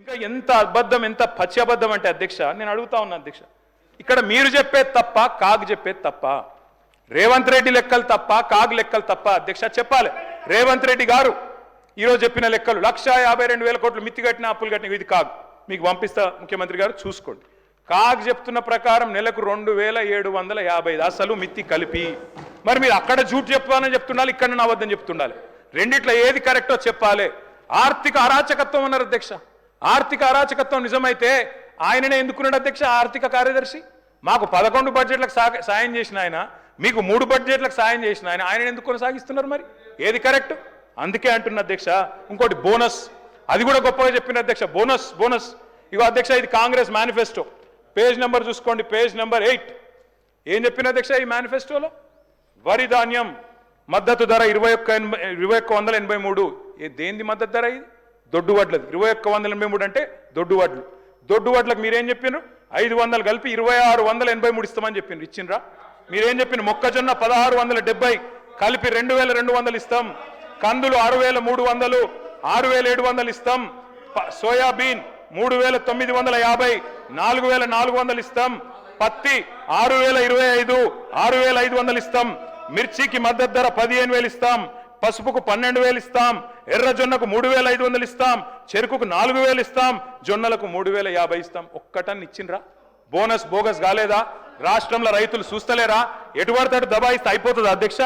ఇంకా ఎంత అబద్ధం, ఎంత పచ్చి అబద్ధం అంటే అధ్యక్ష, నేను అడుగుతా ఉన్నా అధ్యక్ష, ఇక్కడ మీరు చెప్పేది తప్ప, కాగ్ చెప్పేది తప్ప? రేవంత్ రెడ్డి లెక్కలు తప్ప, కాగ్ లెక్కలు తప్ప? అధ్యక్ష చెప్పాలి. రేవంత్ రెడ్డి గారు ఈరోజు చెప్పిన లెక్కలు 1,52,000 కోట్లు మిత్తి కట్టిన, అప్పులు కట్టిన, ఇది కాగ్. మీకు పంపిస్తా ముఖ్యమంత్రి గారు, చూసుకోండి. కాగ్ చెప్తున్న ప్రకారం నెలకు 2,750 అసలు మిత్తి కలిపి. మరి మీరు అక్కడ జూట్ చెప్పాలని చెప్తుండాలి, ఇక్కడ నా అబద్ధం చెప్తుండాలి. రెండిట్లో ఏది కరెక్టో చెప్పాలి. ఆర్థిక అరాచకత్వం అన్నారు అధ్యక్ష. ఆర్థిక అరాచకత్వం నిజమైతే ఆయననే ఎందుకున్నాడు అధ్యక్ష ఆర్థిక కార్యదర్శి? మాకు 11 బడ్జెట్లకు సాయం చేసిన ఆయన, మీకు 3 బడ్జెట్లకు సాయం చేసిన ఆయన ఎందుకు కొనసాగిస్తున్నారు? మరి ఏది కరెక్ట్? అందుకే అంటున్న అధ్యక్ష. ఇంకోటి బోనస్, అది కూడా గొప్పగా చెప్పిన అధ్యక్ష. బోనస్ ఇగో అధ్యక్ష, ఇది కాంగ్రెస్ మేనిఫెస్టో. పేజ్ నెంబర్ చూసుకోండి, పేజ్ నెంబర్ 8. ఏం చెప్పిన అధ్యక్ష ఈ మేనిఫెస్టోలో? వరి ధాన్యం మద్దతు ధర 2183. దేంది మద్దతు ధర? ఇది దొడ్డు వడ్లది. 2183 అంటే దొడ్డు వడ్లు. దొడ్డు వడ్లకు మీరేం చెప్పినారు? 500 కలిపి 2683 ఇస్తామని చెప్పినారు. ఇచ్చిండ్రా? మీరేం చెప్పిన? మొక్కజొన్న 1670 కలిపి 2200 ఇస్తాం. కందులు 6300, 6700 ఇస్తాం. సోయాబీన్ 3950, 4400 ఇస్తాం. పత్తి 6025, 6500 ఇస్తాం. మిర్చికి మద్దతు ధర 15,000 ఇస్తాం. పసుపుకు 12,000 ఇస్తాం. ఎర్రజొన్నకు 3,500 ఇస్తాం. చెరుకుకు 4,000 ఇస్తాం. జొన్నలకు 3,050 ఇస్తాం. ఒక్కటన్ని ఇచ్చిండ్రా? బోనస్ బోగస్ కాలేదా? రాష్ట్రంలో రైతులు చూస్తలేరా? ఎటు పడతాడు దబాయిస్తే అయిపోతుంది అధ్యక్ష.